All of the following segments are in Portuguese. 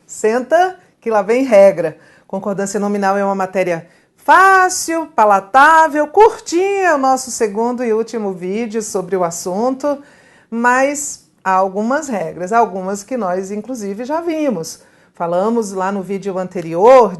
Senta que lá vem regra. Concordância nominal é uma matéria fácil, palatável, curtinha, o nosso segundo e último vídeo sobre o assunto, mas há algumas regras, algumas que nós inclusive já vimos. Falamos lá no vídeo anterior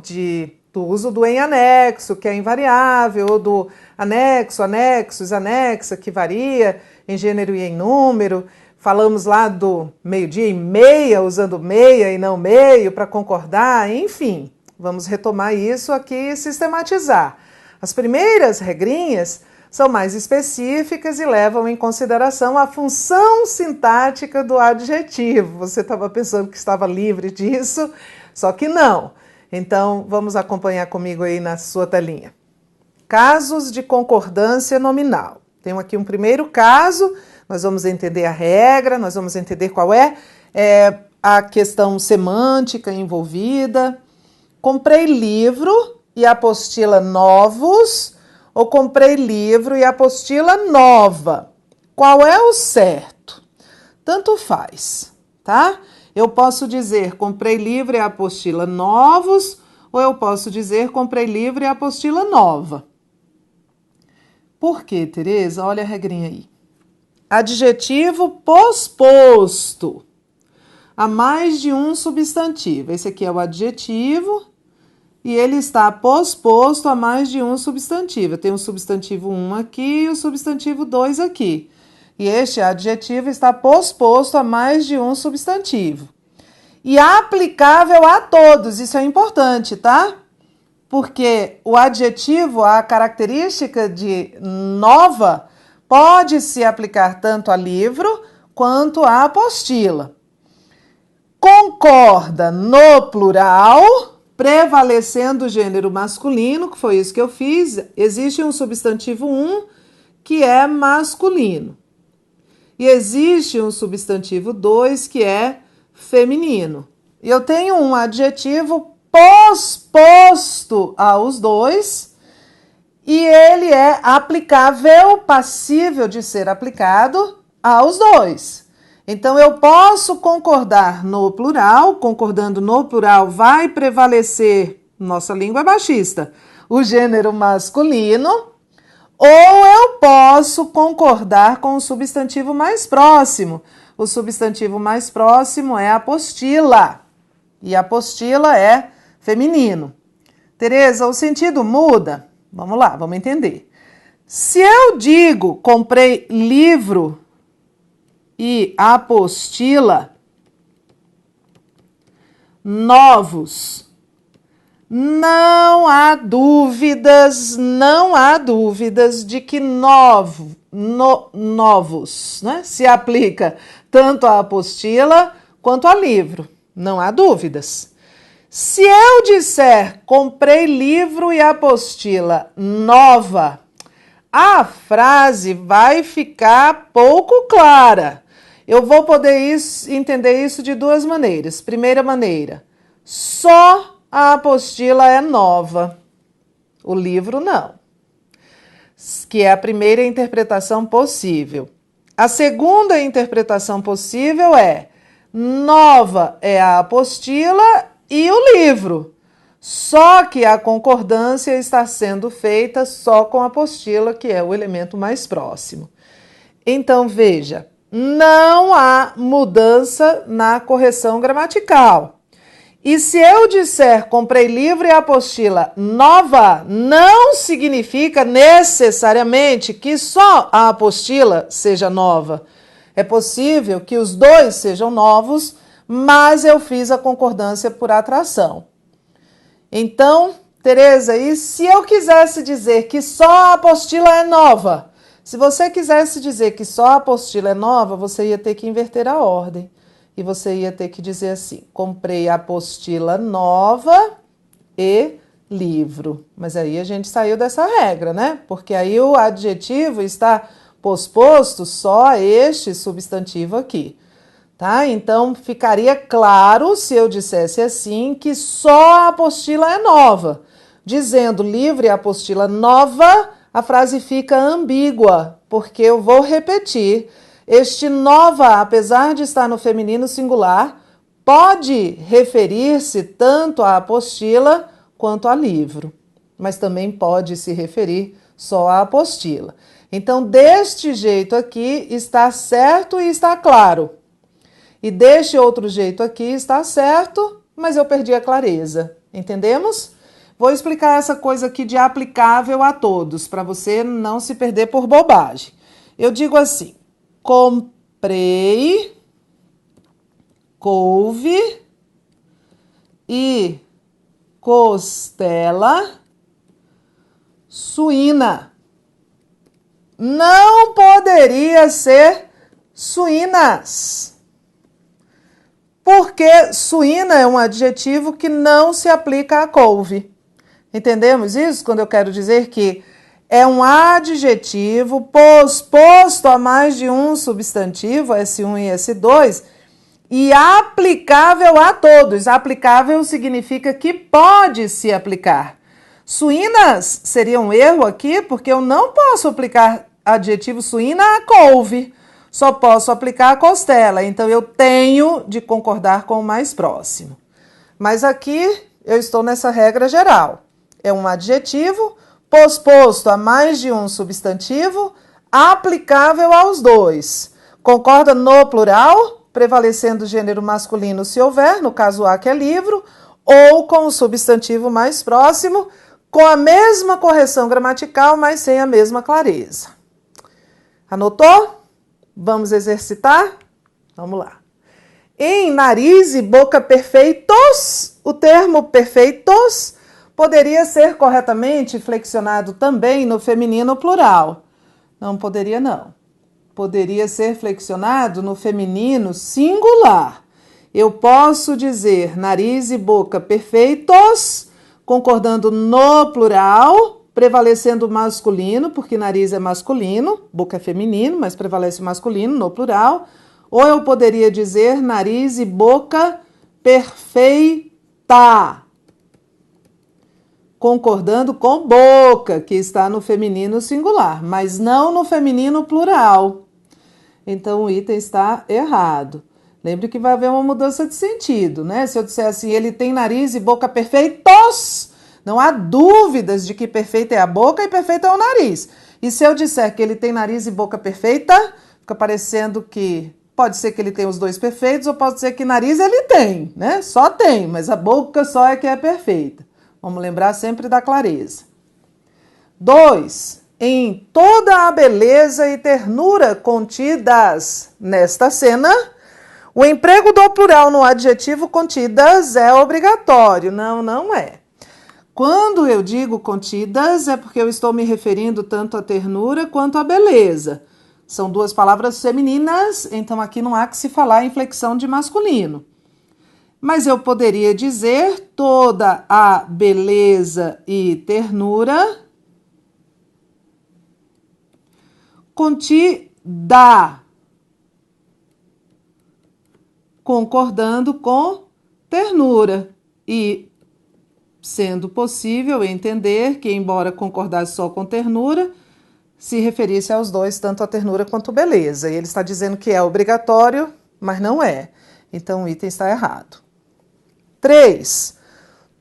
do uso do em anexo, que é invariável, ou do anexo, anexos, anexa, que varia em gênero e em número. Falamos lá do meio-dia e meia, usando meia e não meio para concordar, enfim. Vamos retomar isso aqui e sistematizar. As primeiras regrinhas são mais específicas e levam em consideração a função sintática do adjetivo. Você estava pensando que estava livre disso, só que não. Então, vamos acompanhar comigo aí na sua telinha. Casos de concordância nominal. Tenho aqui um primeiro caso, nós vamos entender a regra, nós vamos entender qual é a questão semântica envolvida. Comprei livro e apostila novos, ou comprei livro e apostila nova. Qual é o certo? Tanto faz, tá? Eu posso dizer comprei livro e apostila novos, ou eu posso dizer comprei livro e apostila nova. Por quê, Tereza? Olha a regrinha aí. Adjetivo posposto a mais de um substantivo. Esse aqui é o adjetivo e ele está posposto a mais de um substantivo. Eu tenho o substantivo 1 aqui e o substantivo 2 aqui. E este adjetivo está posposto a mais de um substantivo. E aplicável a todos, isso é importante, tá? Porque o adjetivo, a característica de nova, pode se aplicar tanto a livro quanto à apostila. Concorda no plural, prevalecendo o gênero masculino, que foi isso que eu fiz. Existe um substantivo 1 que é masculino. E existe um substantivo 2 que é feminino. E eu tenho um adjetivo posposto aos dois e ele é aplicável, passível de ser aplicado aos dois. Então, eu posso concordar no plural, concordando no plural vai prevalecer, nossa língua é machista, o gênero masculino, ou eu posso concordar com o substantivo mais próximo. O substantivo mais próximo é apostila, e apostila é feminino. Tereza, o sentido muda? Vamos lá, vamos entender. Se eu digo comprei livro e apostila novos, não há dúvidas de que novos, né, se aplica tanto à apostila quanto ao livro. Não há dúvidas. Se eu disser comprei livro e apostila nova, a frase vai ficar pouco clara. Eu vou poder entender isso de duas maneiras. Primeira maneira, só a apostila é nova, o livro não, que é a primeira interpretação possível. A segunda interpretação possível é nova é a apostila e o livro, só que a concordância está sendo feita só com a apostila, que é o elemento mais próximo. Então, veja, não há mudança na correção gramatical. E se eu disser comprei livro e apostila nova, não significa necessariamente que só a apostila seja nova. É possível que os dois sejam novos, mas eu fiz a concordância por atração. Então, Tereza, e se eu quisesse dizer que só a apostila é nova? Se você quisesse dizer que só a apostila é nova, você ia ter que inverter a ordem. E você ia ter que dizer assim, comprei apostila nova e livro. Mas aí a gente saiu dessa regra, né? Porque aí o adjetivo está posposto só a este substantivo aqui. Tá? Então, ficaria claro se eu dissesse assim que só a apostila é nova. Dizendo livro e apostila nova, a frase fica ambígua, porque eu vou repetir. Este nova, apesar de estar no feminino singular, pode referir-se tanto à apostila quanto a livro, mas também pode se referir só à apostila. Então, deste jeito aqui está certo e está claro. E deste outro jeito aqui está certo, mas eu perdi a clareza. Entendemos? Vou explicar essa coisa aqui de aplicável a todos, para você não se perder por bobagem. Eu digo assim: comprei couve e costela suína. Não poderia ser suínas, porque suína é um adjetivo que não se aplica à couve. Entendemos isso? Quando eu quero dizer que é um adjetivo posposto a mais de um substantivo, S1 e S2, e aplicável a todos. Aplicável significa que pode se aplicar. Suínas seria um erro aqui, porque eu não posso aplicar adjetivo suína a couve. Só posso aplicar a costela. Então, eu tenho de concordar com o mais próximo. Mas aqui eu estou nessa regra geral. É um adjetivo posposto a mais de um substantivo, aplicável aos dois. Concorda no plural, prevalecendo o gênero masculino se houver, no caso A, que é livro, ou com o substantivo mais próximo, com a mesma correção gramatical, mas sem a mesma clareza. Anotou? Vamos exercitar? Vamos lá. Em nariz e boca perfeitos, o termo perfeitos poderia ser corretamente flexionado também no feminino plural. Não poderia, não. Poderia ser flexionado no feminino singular. Eu posso dizer nariz e boca perfeitos, concordando no plural, prevalecendo o masculino, porque nariz é masculino, boca é feminino, mas prevalece o masculino no plural. Ou eu poderia dizer nariz e boca perfeita, concordando com boca, que está no feminino singular, mas não no feminino plural. Então, o item está errado. Lembre que vai haver uma mudança de sentido, né? Se eu disser assim, ele tem nariz e boca perfeitos, não há dúvidas de que perfeita é a boca e perfeito é o nariz. E se eu disser que ele tem nariz e boca perfeita, fica parecendo que pode ser que ele tenha os dois perfeitos ou pode ser que nariz ele tem, né? Só tem, mas a boca só é que é perfeita. Vamos lembrar sempre da clareza. 2. Em toda a beleza e ternura contidas nesta cena, o emprego do plural no adjetivo contidas é obrigatório. Não, não é. Quando eu digo contidas, é porque eu estou me referindo tanto à ternura quanto à beleza. São duas palavras femininas, então aqui não há que se falar em flexão de masculino. Mas eu poderia dizer toda a beleza e ternura contida, concordando com ternura e sendo possível entender que, embora concordasse só com ternura, se referisse aos dois, tanto a ternura quanto a beleza. E ele está dizendo que é obrigatório, mas não é. Então o item está errado. 3.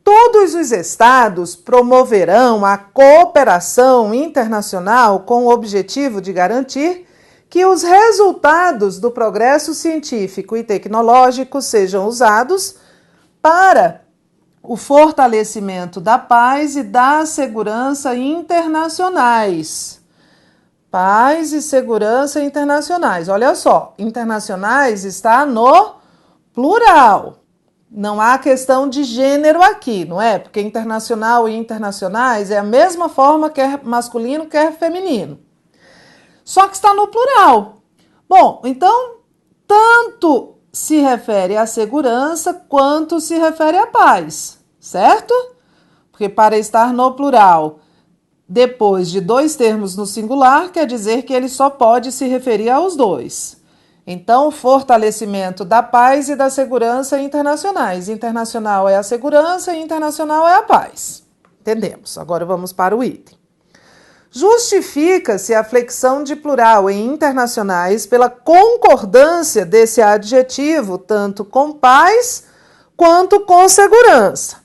Todos os estados promoverão a cooperação internacional com o objetivo de garantir que os resultados do progresso científico e tecnológico sejam usados para o fortalecimento da paz e da segurança internacionais. Paz e segurança internacionais. Olha só, internacionais está no plural. Não há questão de gênero aqui, não é? Porque internacional e internacionais é a mesma forma, quer masculino, quer feminino. Só que está no plural. Bom, então, tanto se refere à segurança quanto se refere à paz, certo? Porque para estar no plural, depois de dois termos no singular, quer dizer que ele só pode se referir aos dois. Então, fortalecimento da paz e da segurança internacionais. Internacional é a segurança e internacional é a paz. Entendemos. Agora vamos para o item. Justifica-se a flexão de plural em internacionais pela concordância desse adjetivo tanto com paz quanto com segurança.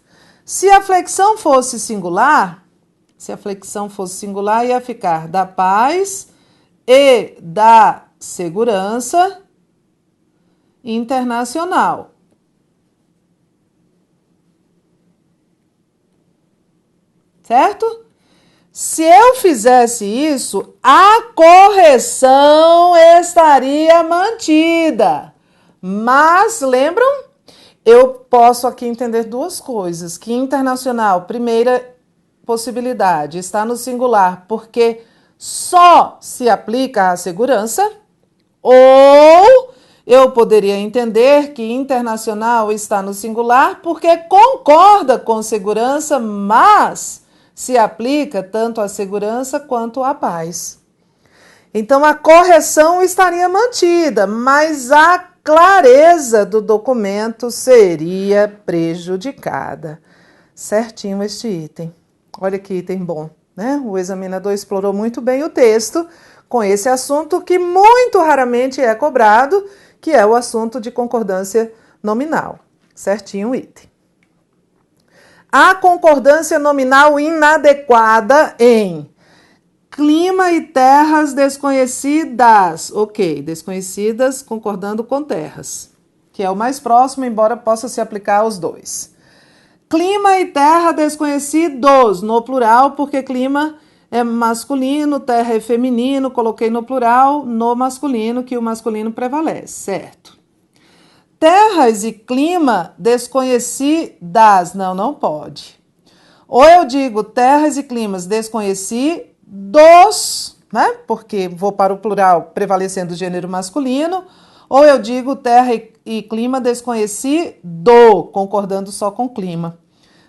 Se a flexão fosse singular, ia ficar da paz e da segurança internacional. Certo? Se eu fizesse isso, a correção estaria mantida. Mas, lembram? Eu posso aqui entender duas coisas. Que internacional, primeira possibilidade, está no singular, porque só se aplica à segurança. Ou eu poderia entender que internacional está no singular porque concorda com segurança, mas se aplica tanto à segurança quanto à paz. Então, a correção estaria mantida, mas a clareza do documento seria prejudicada. Certinho este item. Olha que item bom, né? O examinador explorou muito bem o texto com esse assunto que muito raramente é cobrado, que é o assunto de concordância nominal. Certinho o item. A concordância nominal inadequada em clima e terras desconhecidas. Ok, desconhecidas concordando com terras, que é o mais próximo, embora possa se aplicar aos dois. Clima e terra desconhecidos, no plural, porque clima é masculino, terra é feminino, coloquei no plural, no masculino, que o masculino prevalece, certo? Terras e clima desconhecidas. Não pode. Ou eu digo terras e climas desconhecidos, né? Porque vou para o plural prevalecendo o gênero masculino. Ou eu digo terra e clima desconhecido, concordando só com clima.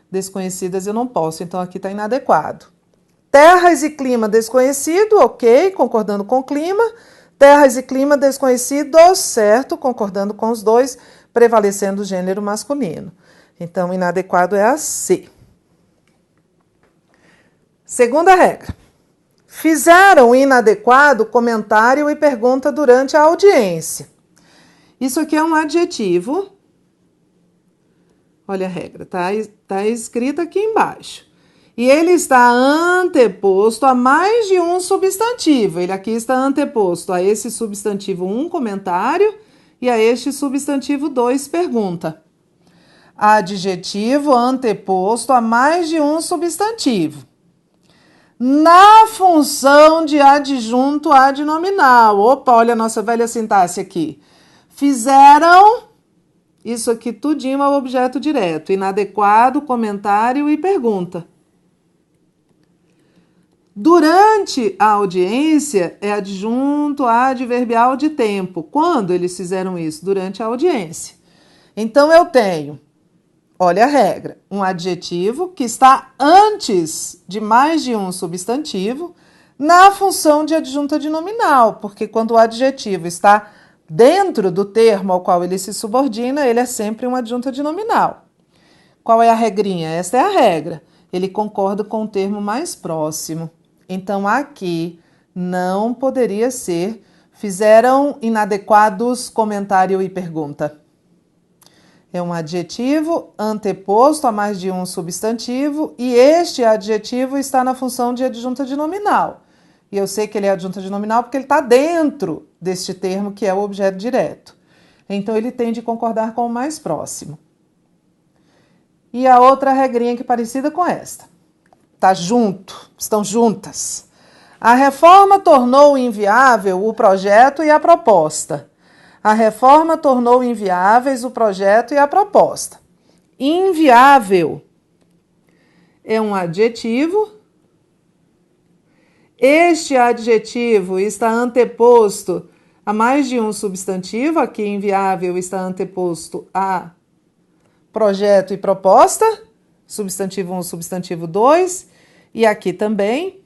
Desconhecidas eu não posso, então aqui está inadequado. Terras e clima desconhecido, ok, concordando com clima. Terras e clima desconhecidos, certo, concordando com os dois, prevalecendo o gênero masculino. Então, inadequado é a C. Segunda regra. Fizeram inadequado comentário e pergunta durante a audiência. Isso aqui é um adjetivo. Olha a regra, tá escrita aqui embaixo. E ele está anteposto a mais de um substantivo. Ele aqui está anteposto a esse substantivo 1, comentário, e a este substantivo 2, pergunta. Adjetivo anteposto a mais de um substantivo. Na função de adjunto adnominal. Opa, olha a nossa velha sintaxe aqui. Fizeram, isso aqui tudinho é o objeto direto. Inadequado, comentário e pergunta. Durante a audiência é adjunto adverbial de tempo. Quando eles fizeram isso? Durante a audiência. Então, eu tenho, olha a regra, um adjetivo que está antes de mais de um substantivo na função de adjunto adnominal, porque quando o adjetivo está dentro do termo ao qual ele se subordina, ele é sempre um adjunto adnominal. Qual é a regrinha? Esta é a regra. Ele concorda com o termo mais próximo. Então, aqui não poderia ser. Fizeram inadequados comentário e pergunta. É um adjetivo anteposto a mais de um substantivo e este adjetivo está na função de adjunto adnominal. E eu sei que ele é adjunto adnominal porque ele está dentro deste termo que é o objeto direto. Então, ele tem de concordar com o mais próximo. E a outra regrinha que é parecida com esta. Está junto, estão juntas. A reforma tornou inviável o projeto e a proposta. A reforma tornou inviáveis o projeto e a proposta. Inviável é um adjetivo. Este adjetivo está anteposto a mais de um substantivo. Aqui, inviável está anteposto a projeto e proposta. Substantivo 1, substantivo 2. E aqui também.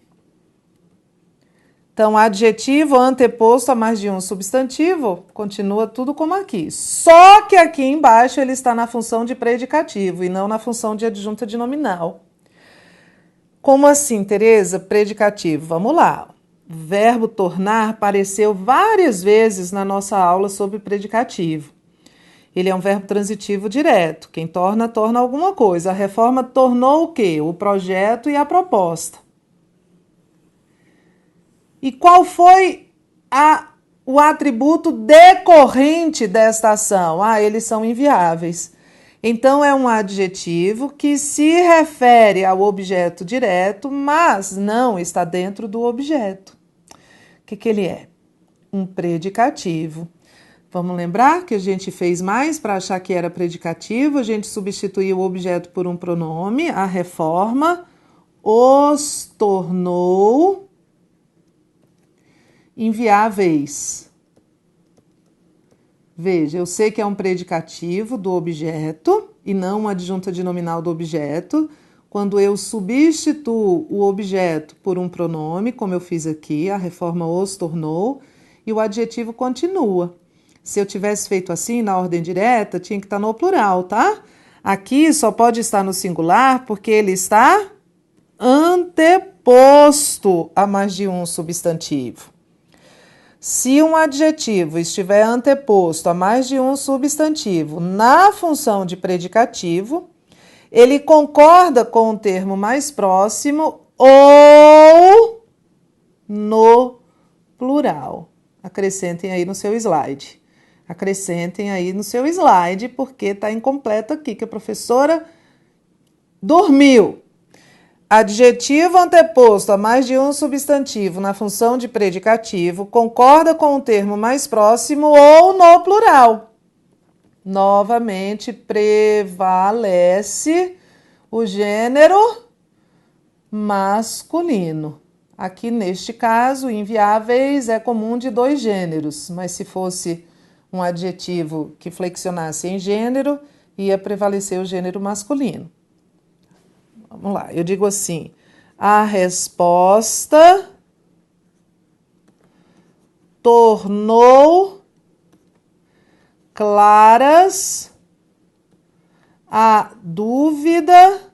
Então, adjetivo anteposto a mais de um substantivo, continua tudo como aqui. Só que aqui embaixo ele está na função de predicativo e não na função de adjunto adnominal. Como assim, Tereza? Predicativo. Vamos lá. O verbo tornar apareceu várias vezes na nossa aula sobre predicativo. Ele é um verbo transitivo direto. Quem torna, torna alguma coisa. A reforma tornou o quê? O projeto e a proposta. E qual foi o atributo decorrente desta ação? Eles são inviáveis. Então, é um adjetivo que se refere ao objeto direto, mas não está dentro do objeto. O que ele é? Um predicativo. Vamos lembrar que a gente fez mais para achar que era predicativo, a gente substituiu o objeto por um pronome, a reforma os tornou inviáveis. Veja, eu sei que é um predicativo do objeto e não uma adjunta de nominal do objeto. Quando eu substituo o objeto por um pronome, como eu fiz aqui, a reforma os tornou, e o adjetivo continua. Se eu tivesse feito assim, na ordem direta, tinha que estar no plural, tá? Aqui só pode estar no singular porque ele está anteposto a mais de um substantivo. Se um adjetivo estiver anteposto a mais de um substantivo na função de predicativo, ele concorda com o termo mais próximo ou no plural. Acrescentem aí no seu slide. Acrescentem aí no seu slide, porque está incompleto aqui, que a professora dormiu. Adjetivo anteposto a mais de um substantivo na função de predicativo concorda com o termo mais próximo ou no plural. Novamente, prevalece o gênero masculino. Aqui, neste caso, inviáveis é comum de dois gêneros, mas se fosse um adjetivo que flexionasse em gênero, ia prevalecer o gênero masculino. Vamos lá, eu digo assim, a resposta tornou claras a dúvida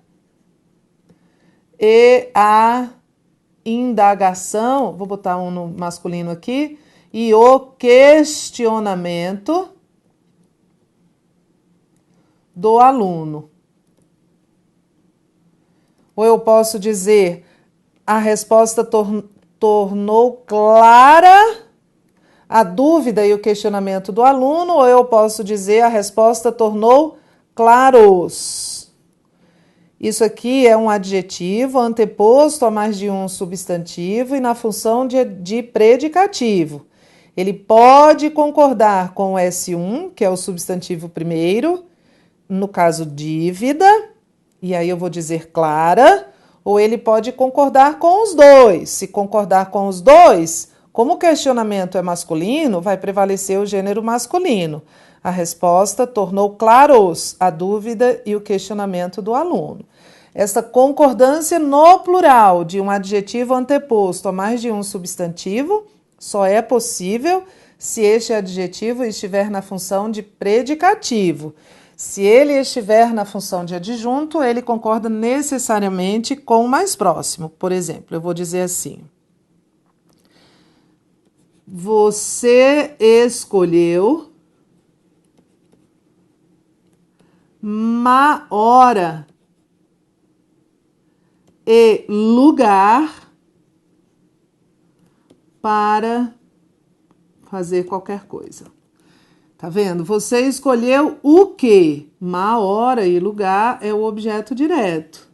e a indagação, vou botar um no masculino aqui, e o questionamento do aluno. Ou eu posso dizer, a resposta tornou clara a dúvida e o questionamento do aluno, ou eu posso dizer, a resposta tornou claros. Isso aqui é um adjetivo anteposto a mais de um substantivo e na função de predicativo. Ele pode concordar com o S1, que é o substantivo primeiro, no caso dívida, e aí eu vou dizer clara, ou ele pode concordar com os dois. Se concordar com os dois, como o questionamento é masculino, vai prevalecer o gênero masculino. A resposta tornou claros a dúvida e o questionamento do aluno. Essa concordância no plural de um adjetivo anteposto a mais de um substantivo só é possível se este adjetivo estiver na função de predicativo. Se ele estiver na função de adjunto, ele concorda necessariamente com o mais próximo. Por exemplo, eu vou dizer assim: você escolheu uma hora e lugar para fazer qualquer coisa. Tá vendo? Você escolheu o quê? Ma, hora e lugar é o objeto direto.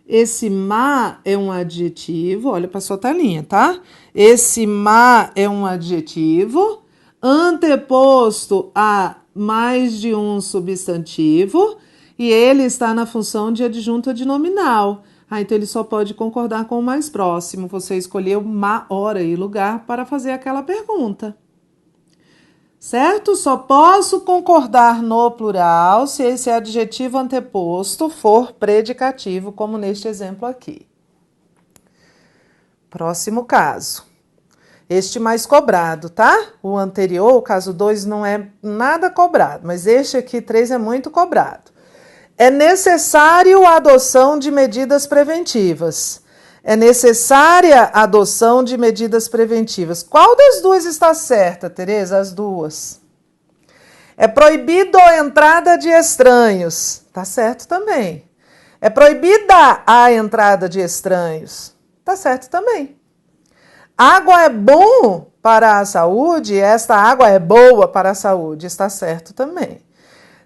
Esse ma é um adjetivo, olha para sua telinha, tá? Esse ma é um adjetivo anteposto a mais de um substantivo e ele está na função de adjunta de nominal. Então ele só pode concordar com o mais próximo. Você escolheu ma, hora e lugar para fazer aquela pergunta. Certo? Só posso concordar no plural se esse adjetivo anteposto for predicativo, como neste exemplo aqui. Próximo caso. Este mais cobrado, tá? O anterior, o caso 2, não é nada cobrado, mas este aqui, 3, é muito cobrado. É necessário a adoção de medidas preventivas. é necessária a adoção de medidas preventivas. Qual das duas está certa, Tereza? As duas. É proibido a entrada de estranhos. Tá certo também. É proibida a entrada de estranhos. Tá certo também. Água é bom para a saúde, esta água é boa para a saúde. Está certo também.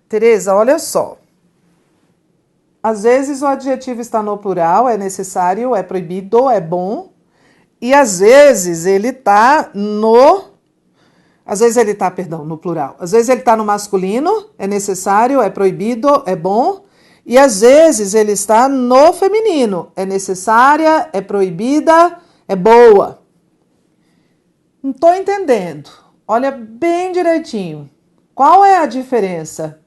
Tereza, olha só. Às vezes o adjetivo está no plural, é necessário, é proibido, é bom. E às vezes ele está no... no plural. Às vezes ele está no masculino, é necessário, é proibido, é bom. E às vezes ele está no feminino, é necessária, é proibida, é boa. Não estou entendendo. Olha bem direitinho. Qual é a diferença?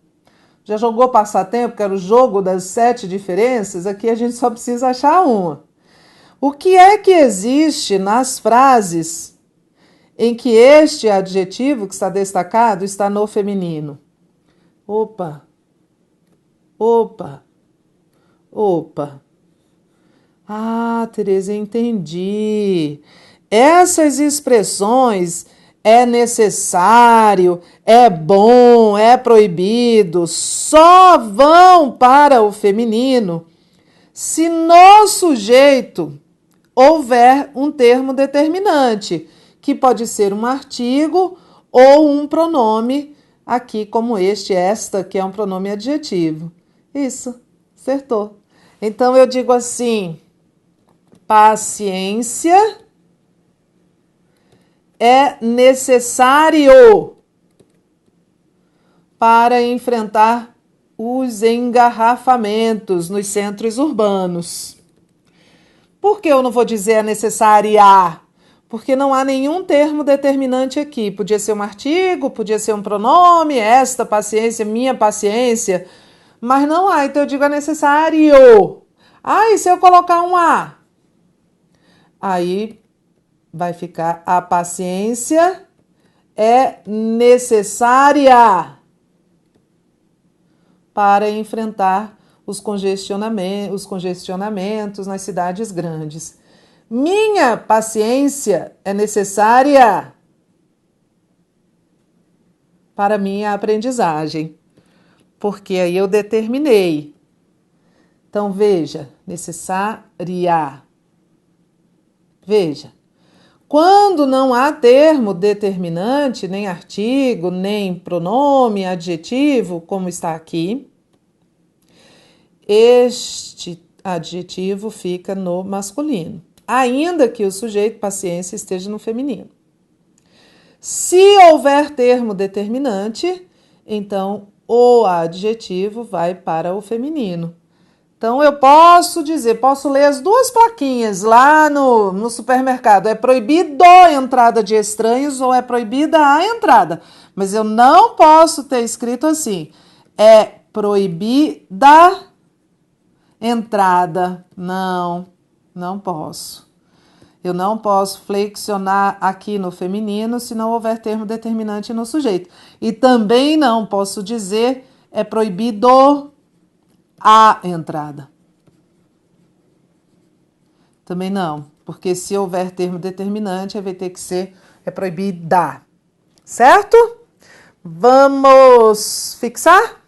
Já jogou passatempo, que era o jogo das 7 diferenças? Aqui a gente só precisa achar uma. O que é que existe nas frases em que este adjetivo que está destacado está no feminino? Opa! Ah, Tereza, entendi. Essas expressões é necessário, é bom, é proibido, só vão para o feminino se no sujeito houver um termo determinante, que pode ser um artigo ou um pronome, aqui como esta, que é um pronome adjetivo. Isso, acertou. Então eu digo assim, paciência é necessário para enfrentar os engarrafamentos nos centros urbanos. Por que eu não vou dizer é necessária? Porque não há nenhum termo determinante aqui. Podia ser um artigo, podia ser um pronome, esta paciência, minha paciência, mas não há, então eu digo é necessário. Ah, e se eu colocar um A? Aí vai ficar a paciência é necessária para enfrentar os congestionamentos nas cidades grandes. Minha paciência é necessária para minha aprendizagem, porque aí eu determinei. Então, veja, necessária. Veja, quando não há termo determinante, nem artigo, nem pronome, adjetivo, como está aqui, este adjetivo fica no masculino, ainda que o sujeito paciência esteja no feminino. Se houver termo determinante, então o adjetivo vai para o feminino. Então eu posso ler as duas plaquinhas lá no supermercado. É proibido a entrada de estranhos ou é proibida a entrada. Mas eu não posso ter escrito assim. É proibida entrada. Não posso. Eu não posso flexionar aqui no feminino se não houver termo determinante no sujeito. E também não posso dizer é proibido a entrada. Também não, porque se houver termo determinante, vai ter que ser é proibida. Certo? Vamos fixar?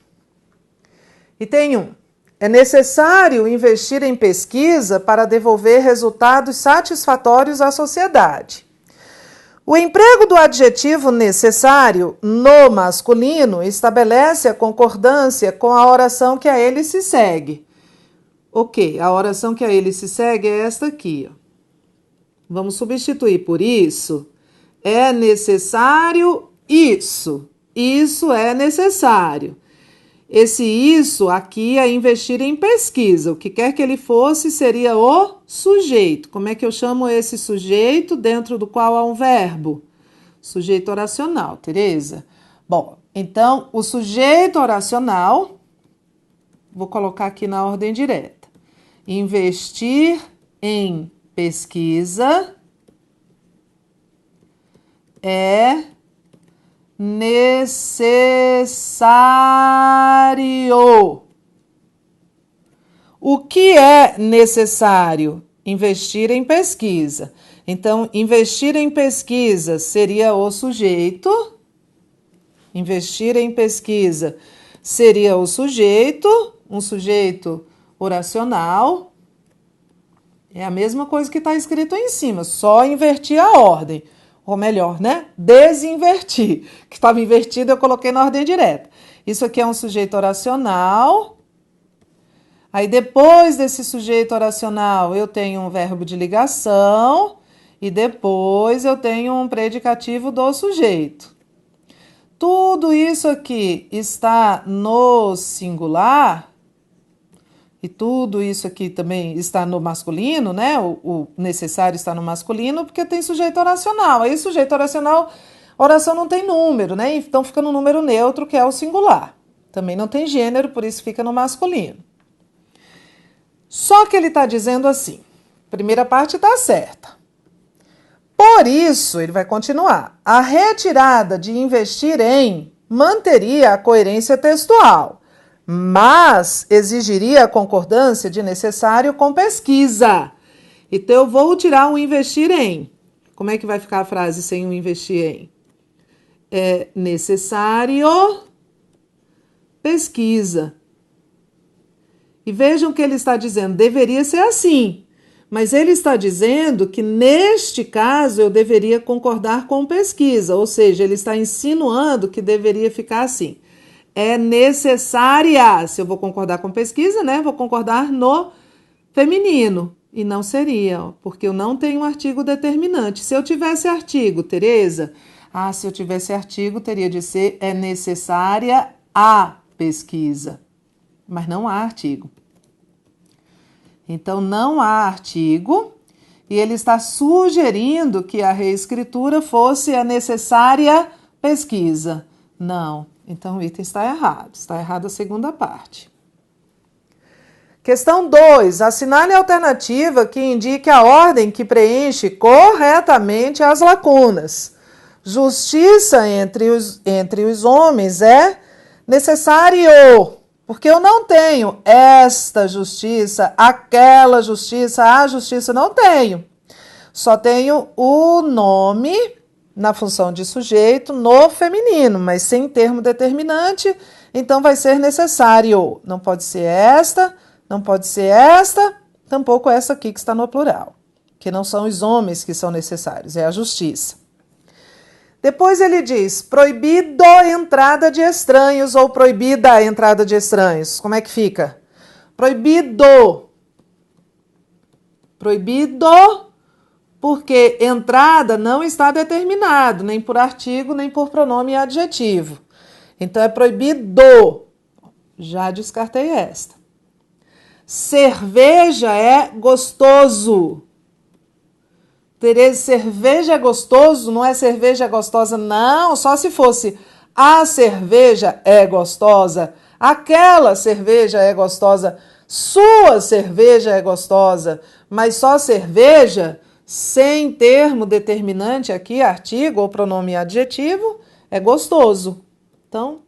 E tem um. É necessário investir em pesquisa para devolver resultados satisfatórios à sociedade. O emprego do adjetivo necessário no masculino estabelece a concordância com a oração que a ele se segue. Ok, a oração que a ele se segue é esta aqui. Ó. Vamos substituir por isso. É necessário isso. Isso é necessário. Esse isso aqui é investir em pesquisa. O que quer que ele fosse seria o sujeito. Como é que eu chamo esse sujeito dentro do qual há um verbo? Sujeito oracional, Tereza. Bom, então o sujeito oracional, vou colocar aqui na ordem direta. Investir em pesquisa é necessário. O que é necessário? investir em pesquisa. Então, investir em pesquisa seria o sujeito. Investir em pesquisa seria o sujeito, um sujeito oracional. É a mesma coisa que está escrito aí em cima, só invertir a ordem. Ou melhor, né? Desinvertir. Que estava invertido, eu coloquei na ordem direta. Isso aqui é um sujeito oracional. Aí depois desse sujeito oracional, eu tenho um verbo de ligação. E depois eu tenho um predicativo do sujeito. Tudo isso aqui está no singular. E tudo isso aqui também está no masculino, né? O necessário está no masculino, porque tem sujeito oracional. Aí, sujeito oracional, oração não tem número, né? Então fica no número neutro, que é o singular. Também não tem gênero, por isso fica no masculino. Só que ele está dizendo assim: primeira parte está certa. Por isso, ele vai continuar. A retirada de investir em manteria a coerência textual, mas exigiria a concordância de necessário com pesquisa. Então, eu vou tirar o investir em. Como é que vai ficar a frase sem o investir em? É necessário pesquisa. E vejam que ele está dizendo, deveria ser assim. Mas ele está dizendo que, neste caso, eu deveria concordar com pesquisa. Ou seja, ele está insinuando que deveria ficar assim. É necessária. Se eu vou concordar com pesquisa, né? Vou concordar no feminino. E não seria, porque eu não tenho um artigo determinante. Se eu tivesse artigo, Tereza, se eu tivesse artigo, teria de ser é necessária a pesquisa. Mas não há artigo. Então, não há artigo. E ele está sugerindo que a reescritura fosse a necessária pesquisa. Não. Então, o item está errado. Está errada a segunda parte. Questão 2. Assinale a alternativa que indique a ordem que preenche corretamente as lacunas. Justiça entre os homens é necessário, porque eu não tenho esta justiça, aquela justiça, a justiça, não tenho. Só tenho o nome na função de sujeito no feminino, mas sem termo determinante, então vai ser necessário. Não pode ser esta, não pode ser esta, tampouco essa aqui que está no plural, que não são os homens que são necessários, é a justiça. Depois ele diz, proibido a entrada de estranhos ou proibida a entrada de estranhos. Como é que fica? Proibido. Proibido porque entrada não está determinado, nem por artigo, nem por pronome adjetivo. Então é proibido. Já descartei esta. Cerveja é gostoso. Tereza, cerveja é gostoso, não é cerveja gostosa, não, só se fosse a cerveja é gostosa, aquela cerveja é gostosa, sua cerveja é gostosa, mas só cerveja, sem termo determinante aqui, artigo ou pronome adjetivo, é gostoso. Então,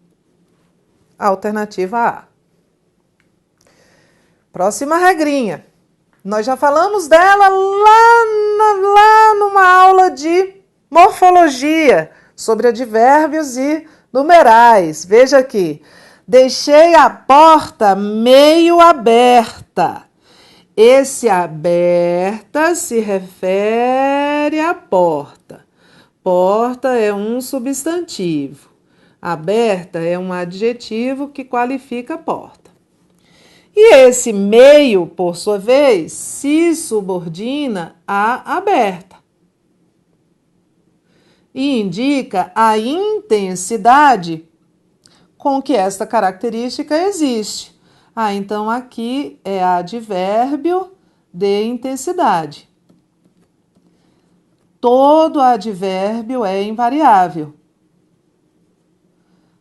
a alternativa A. Próxima regrinha. Nós já falamos dela lá numa aula de morfologia, sobre advérbios e numerais. Veja aqui. Deixei a porta meio aberta. Esse aberta se refere à porta. Porta é um substantivo. Aberta é um adjetivo que qualifica a porta. E esse meio, por sua vez, se subordina à aberta e indica a intensidade com que esta característica existe. Então aqui é advérbio de intensidade. Todo advérbio é invariável.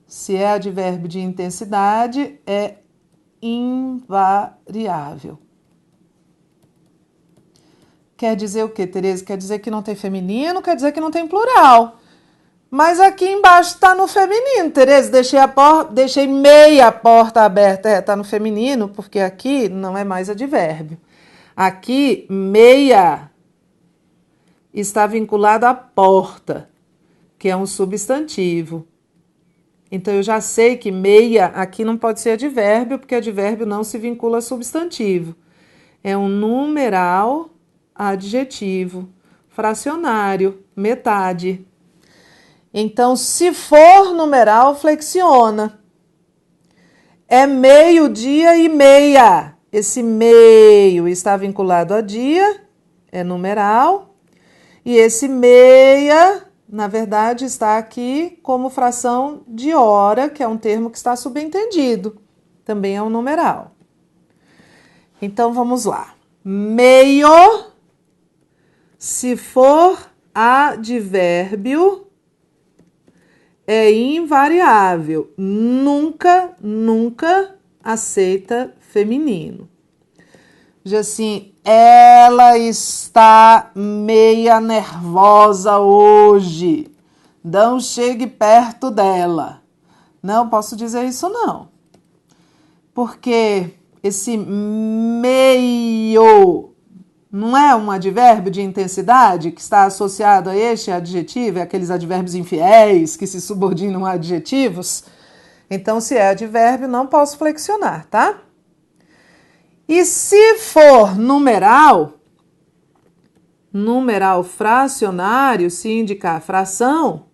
Se é advérbio de intensidade, é invariável. Quer dizer o quê, Tereza? Quer dizer que não tem feminino, quer dizer que não tem plural. Mas aqui embaixo está no feminino, Tereza. Deixei meia porta aberta. Está no feminino, porque aqui não é mais advérbio. Aqui, meia está vinculado à porta, que é um substantivo. Então, eu já sei que meia aqui não pode ser advérbio, porque advérbio não se vincula a substantivo. É um numeral adjetivo, fracionário, metade. Então, se for numeral, flexiona. É meio-dia e meia. Esse meio está vinculado a dia, é numeral. E esse meia, na verdade, está aqui como fração de hora, que é um termo que está subentendido. Também é um numeral. Então, vamos lá. Meio, se for advérbio, é invariável. Nunca, nunca aceita feminino. Já assim, ela está meia nervosa hoje. Não chegue perto dela. Não posso dizer isso não. Porque esse meio não é um advérbio de intensidade que está associado a este adjetivo, é aqueles advérbios infiéis que se subordinam a adjetivos. Então, se é advérbio, não posso flexionar, tá? E se for numeral fracionário, se indicar fração,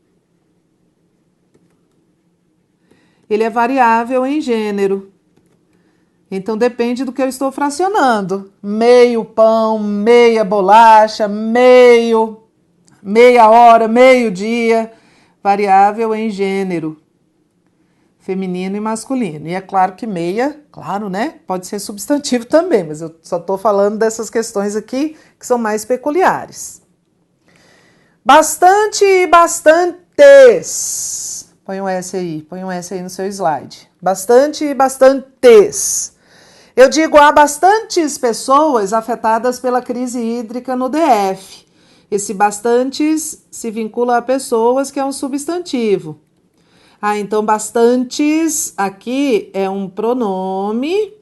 ele é variável em gênero. Então, depende do que eu estou fracionando. Meio pão, meia bolacha, meia hora, meio dia. Variável em gênero. Feminino e masculino. E é claro que meia, claro, né? Pode ser substantivo também, mas eu só estou falando dessas questões aqui que são mais peculiares. Bastante e bastantes. Põe um S aí no seu slide. Bastante e bastantes. Eu digo, há bastantes pessoas afetadas pela crise hídrica no DF. Esse bastantes se vincula a pessoas, que é um substantivo. Então, bastantes aqui é um pronome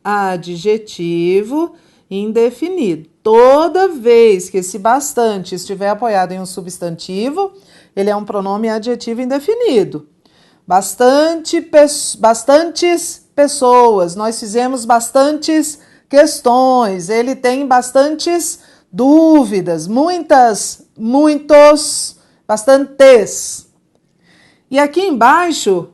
adjetivo indefinido. Toda vez que esse bastante estiver apoiado em um substantivo, ele é um pronome adjetivo indefinido. Bastantes pessoas, nós fizemos bastantes questões, ele tem bastantes dúvidas, muitos, bastantes. E aqui embaixo,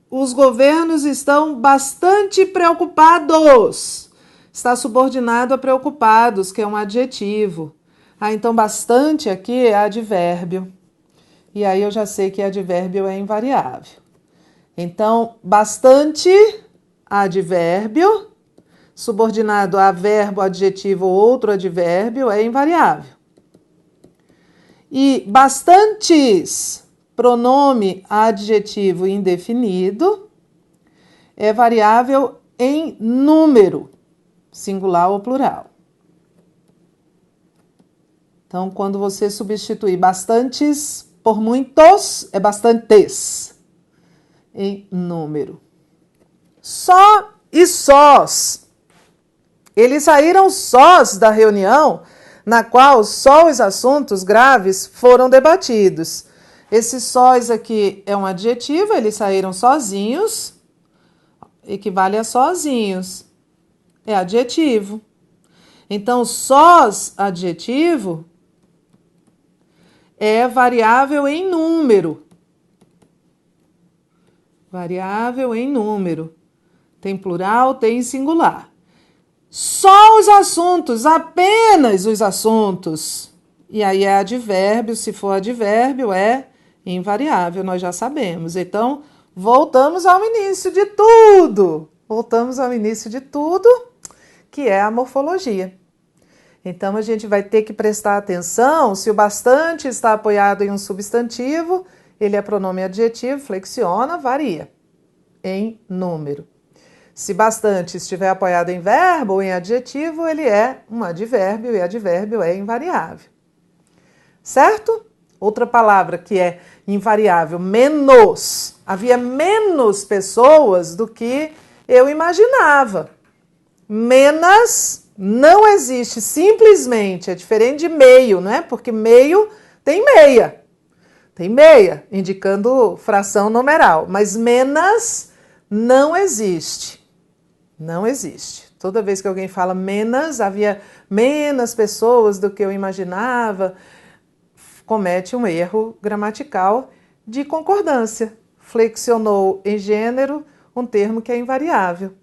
os governos estão bastante preocupados. Está subordinado a preocupados, que é um adjetivo. Então, bastante aqui é advérbio. E aí eu já sei que advérbio é invariável. Então, bastante, advérbio, subordinado a verbo, adjetivo ou outro advérbio, é invariável. E bastantes, pronome adjetivo indefinido, é variável em número, singular ou plural. Então, quando você substituir bastantes por muitos, é bastantes em número. Só e sós. Eles saíram sós da reunião na qual só os assuntos graves foram debatidos. Esse sós aqui é um adjetivo, eles saíram sozinhos, equivale a sozinhos, é adjetivo. Então, sós adjetivo é variável em número. Variável em número. Tem plural, tem singular. Só os assuntos, apenas os assuntos. E aí é advérbio, se for advérbio é invariável, nós já sabemos. Então, voltamos ao início de tudo. Voltamos ao início de tudo, que é a morfologia. Então, a gente vai ter que prestar atenção se o bastante está apoiado em um substantivo, ele é pronome adjetivo, flexiona, varia em número. Se bastante estiver apoiado em verbo ou em adjetivo, ele é um advérbio e advérbio é invariável. Certo? Outra palavra que é invariável, menos. Havia menos pessoas do que eu imaginava. Menos Não existe, simplesmente, é diferente de meio, não é? Porque meio tem meia. Tem meia, indicando fração numeral, mas menos não existe. Não existe. Toda vez que alguém fala menos, havia menos pessoas do que eu imaginava, comete um erro gramatical de concordância. Flexionou em gênero um termo que é invariável.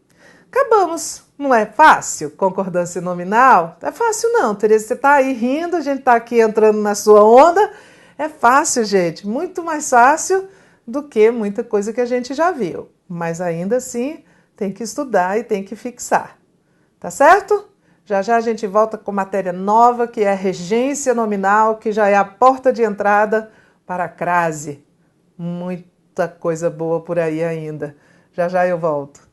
Acabamos. Não é fácil concordância nominal? Não é fácil não, Tereza. Você está aí rindo, a gente está aqui entrando na sua onda. É fácil, gente. Muito mais fácil do que muita coisa que a gente já viu. Mas ainda assim, tem que estudar e tem que fixar. Tá certo? Já já a gente volta com matéria nova, que é regência nominal, que já é a porta de entrada para a crase. Muita coisa boa por aí ainda. Já já eu volto.